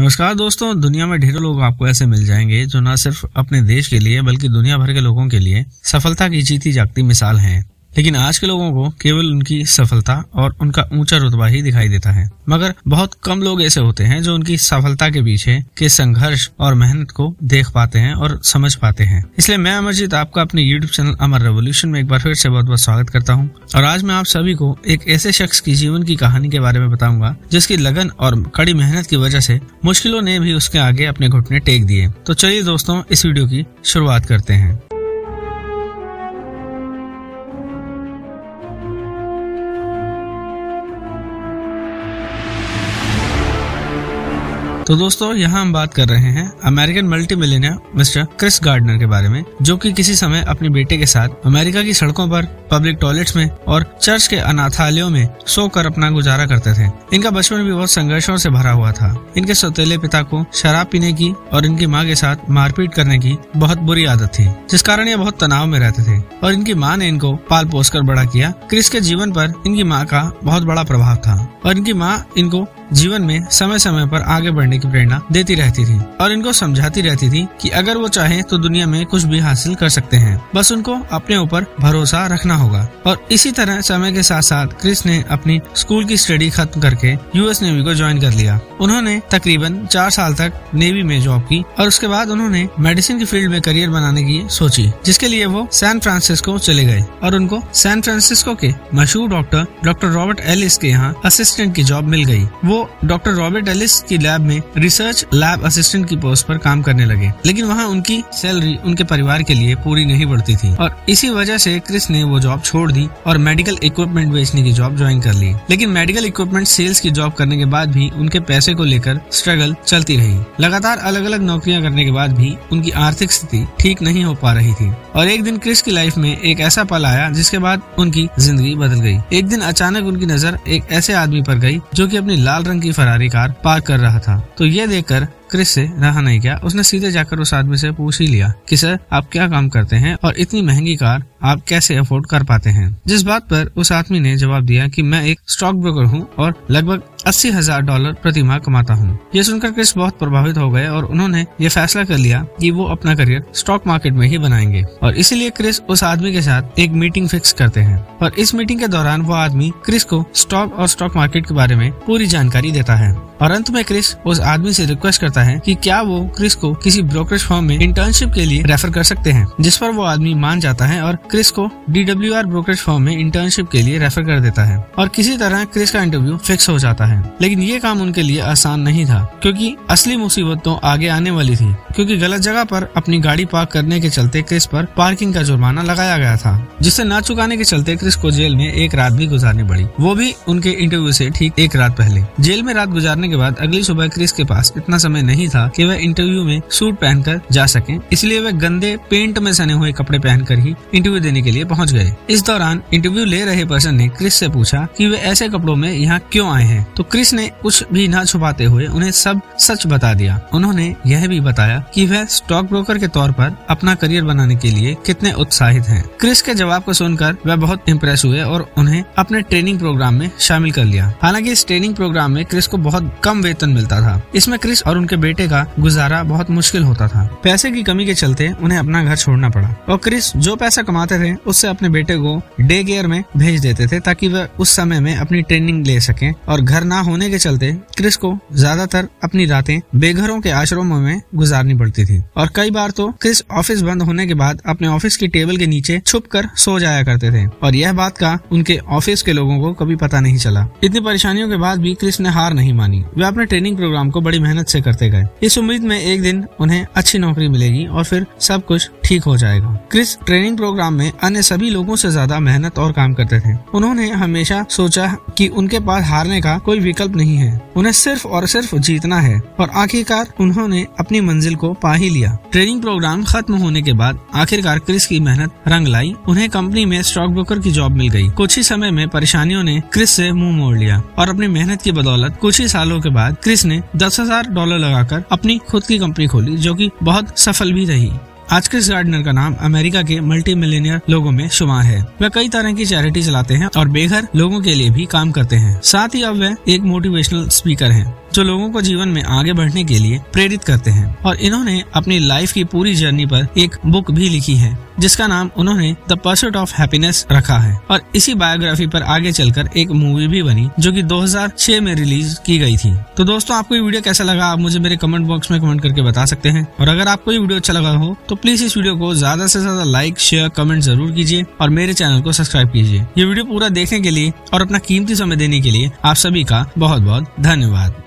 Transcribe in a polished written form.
नमस्कार दोस्तों, दुनिया में ढेरों लोग आपको ऐसे मिल जाएंगे जो न सिर्फ अपने देश के लिए बल्कि दुनिया भर के लोगों के लिए सफलता की जीती जागती मिसाल हैं। लेकिन आज के लोगों को केवल उनकी सफलता और उनका ऊंचा रुतबा ही दिखाई देता है, मगर बहुत कम लोग ऐसे होते हैं जो उनकी सफलता के पीछे के संघर्ष और मेहनत को देख पाते हैं और समझ पाते हैं। इसलिए मैं अमरजीत आपका अपने YouTube चैनल अमर रेवोल्यूशन में एक बार फिर से बहुत बहुत स्वागत करता हूं। और आज मैं आप सभी को एक ऐसे शख्स की जीवन की कहानी के बारे में बताऊंगा जिसकी लगन और कड़ी मेहनत की वजह से मुश्किलों ने भी उसके आगे अपने घुटने टेक दिए। तो चलिए दोस्तों, इस वीडियो की शुरुआत करते हैं। तो दोस्तों, यहाँ हम बात कर रहे हैं American multi millionaire mister Chris Gardner के बारे में, जो कि किसी समय अपने बेटे के साथ अमेरिका की सड़कों पर, पब्लिक टॉयलेट्स में और चर्च के अनाथालयों में सोकर अपना गुजारा करते थे। इनका बचपन भी बहुत संघर्षों से भरा हुआ था। इनके सौतेले पिता को शराब पीने की और इनकी माँ के साथ मारपीट करने की बहुत बुरी आदत थी, जिस कारण ये बहुत तनाव में रहते थे और इनकी माँ ने इनको पाल पोस कर बड़ा किया। क्रिस के जीवन पर इनकी माँ का बहुत बड़ा प्रभाव था और इनकी माँ इनको जीवन में समय समय पर आगे बढ़ने की प्रेरणा देती रहती थी और इनको समझाती रहती थी कि अगर वो चाहे तो दुनिया में कुछ भी हासिल कर सकते हैं, बस उनको अपने ऊपर भरोसा रखना होगा। और इसी तरह समय के साथ साथ क्रिस ने अपनी स्कूल की स्टडी खत्म करके यूएस नेवी को ज्वाइन कर लिया। उन्होंने तकरीबन 4 साल तक नेवी में जॉब की और उसके बाद उन्होंने मेडिसिन की फील्ड में करियर बनाने की सोची, जिसके लिए वो सैन फ्रांसिस्को चले गए और उनको सैन फ्रांसिस्को के मशहूर डॉक्टर रॉबर्ट एलिस के यहाँ असिस्टेंट की जॉब मिल गई। वो डॉक्टर रॉबर्ट एलिस की लैब में रिसर्च लैब असिस्टेंट की पोस्ट पर काम करने लगे, लेकिन वहाँ उनकी सैलरी उनके परिवार के लिए पूरी नहीं बढ़ती थी और इसी वजह से क्रिस ने वो जॉब छोड़ दी और मेडिकल इक्विपमेंट बेचने की जॉब ज्वाइन कर ली। लेकिन मेडिकल इक्विपमेंट सेल्स की जॉब करने के बाद भी उनके पैसे को लेकर स्ट्रगल चलती रही। लगातार अलग अलग नौकरियां करने के बाद भी उनकी आर्थिक स्थिति ठीक नहीं हो पा रही थी और एक दिन क्रिस की लाइफ में एक ऐसा पल आया जिसके बाद उनकी जिंदगी बदल गई। एक दिन अचानक उनकी नजर एक ऐसे आदमी पर गई जो कि अपनी लाल रंग की फरारी कार पार्क कर रहा था। तो ये देखकर क्रिस से रहा नहीं गया। उसने सीधे जाकर उस आदमी से पूछ ही लिया कि सर, आप क्या काम करते हैं और इतनी महंगी कार आप कैसे अफोर्ड कर पाते हैं। जिस बात पर उस आदमी ने जवाब दिया कि मैं एक स्टॉक ब्रोकर हूँ और लगभग $80,000 प्रति माह कमाता हूँ। ये सुनकर क्रिस बहुत प्रभावित हो गए और उन्होंने ये फैसला कर लिया कि वो अपना करियर स्टॉक मार्केट में ही बनाएंगे और इसीलिए क्रिस उस आदमी के साथ एक मीटिंग फिक्स करते हैं और इस मीटिंग के दौरान वो आदमी क्रिस को स्टॉक और स्टॉक मार्केट के बारे में पूरी जानकारी देता है और अंत में क्रिस उस आदमी से रिक्वेस्ट करता है कि क्या वो क्रिस को किसी ब्रोकरेज फर्म में इंटर्नशिप के लिए रेफर कर सकते हैं, जिस पर वो आदमी मान जाता है और क्रिस को DWR ब्रोकरेज फर्म में इंटर्नशिप के लिए रेफर कर देता है और किसी तरह क्रिस का इंटरव्यू फिक्स हो जाता है। लेकिन ये काम उनके लिए आसान नहीं था, क्योंकि असली मुसीबत तो आगे आने वाली थी, क्योंकि गलत जगह पर अपनी गाड़ी पार्क करने के चलते क्रिस पर पार्किंग का जुर्माना लगाया गया था, जिसे न चुकाने के चलते क्रिस को जेल में एक रात भी गुजारनी पड़ी, वो भी उनके इंटरव्यू से ठीक एक रात पहले। जेल में रात गुजारने के बाद अगली सुबह क्रिस के पास इतना समय नहीं था कि वह इंटरव्यू में सूट पहनकर जा सके, इसलिए वह गंदे पेंट में सने हुए कपड़े पहनकर ही इंटरव्यू देने के लिए पहुंच गए। इस दौरान इंटरव्यू ले रहे पर्सन ने क्रिस से पूछा कि वे ऐसे कपड़ों में यहाँ क्यों आए हैं, तो क्रिस ने कुछ भी न छुपाते हुए उन्हें सब सच बता दिया। उन्होंने यह भी बताया कि वह स्टॉक ब्रोकर के तौर पर अपना करियर बनाने के लिए कितने उत्साहित हैं। क्रिस के जवाब को सुनकर वह बहुत इम्प्रेस हुए और उन्हें अपने ट्रेनिंग प्रोग्राम में शामिल कर लिया। हालांकि इस ट्रेनिंग प्रोग्राम में क्रिस को बहुत कम वेतन मिलता था। इसमें क्रिस और उनके बेटे का गुजारा बहुत मुश्किल होता था। पैसे की कमी के चलते उन्हें अपना घर छोड़ना पड़ा और क्रिस जो पैसा कमाते थे उससे अपने बेटे को डे केयर में भेज देते थे ताकि वह उस समय में अपनी ट्रेनिंग ले सके। और घर ना होने के चलते क्रिस को ज्यादातर अपनी रातें बेघरों के आश्रमों में गुजारनी पड़ती थी और कई बार तो क्रिस ऑफिस बंद होने के बाद अपने ऑफिस की टेबल के नीचे छुपकर सो जाया करते थे और यह बात का उनके ऑफिस के लोगों को कभी पता नहीं चला। इतनी परेशानियों के बाद भी क्रिस ने हार नहीं मानी। वे अपने ट्रेनिंग प्रोग्राम को बड़ी मेहनत से करते गए, इस उम्मीद में एक दिन उन्हें अच्छी नौकरी मिलेगी और फिर सब कुछ ठीक हो जाएगा। क्रिस ट्रेनिंग प्रोग्राम में अन्य सभी लोगों से ज्यादा मेहनत और काम करते थे। उन्होंने हमेशा सोचा कि उनके पास हारने का कोई विकल्प नहीं है, उन्हें सिर्फ और सिर्फ जीतना है और आखिरकार उन्होंने अपनी मंजिल को पा ही लिया। ट्रेनिंग प्रोग्राम खत्म होने के बाद आखिरकार क्रिस की मेहनत रंग लाई। उन्हें कंपनी में स्टॉक ब्रोकर की जॉब मिल गई। कुछ ही समय में परेशानियों ने क्रिस से मुंह मोड़ लिया और अपनी मेहनत की बदौलत कुछ ही सालों के बाद क्रिस ने $10,000 लगाकर अपनी खुद की कंपनी खोली, जो कि बहुत सफल भी रही। आज क्रिस गार्डनर का नाम अमेरिका के मल्टी मिलियनियर लोगों में शुमार है। वह कई तरह की चैरिटी चलाते हैं और बेघर लोगों के लिए भी काम करते हैं। साथ ही अब वह एक मोटिवेशनल स्पीकर हैं। जो लोगों को जीवन में आगे बढ़ने के लिए प्रेरित करते हैं। और इन्होंने अपनी लाइफ की पूरी जर्नी पर एक बुक भी लिखी है जिसका नाम उन्होंने द परस्यूट ऑफ हैप्पीनेस रखा है। और इसी बायोग्राफी पर आगे चलकर एक मूवी भी बनी जो कि 2006 में रिलीज की गई थी। तो दोस्तों, आपको ये वीडियो कैसा लगा आप मुझे मेरे कमेंट बॉक्स में कमेंट करके बता सकते हैं। और अगर आपको ये वीडियो अच्छा लगा हो तो प्लीज इस वीडियो को ज्यादा से ज्यादा लाइक, शेयर, कमेंट जरूर कीजिए और मेरे चैनल को सब्सक्राइब कीजिए। ये वीडियो पूरा देखने के लिए और अपना कीमती समय देने के लिए आप सभी का बहुत बहुत धन्यवाद।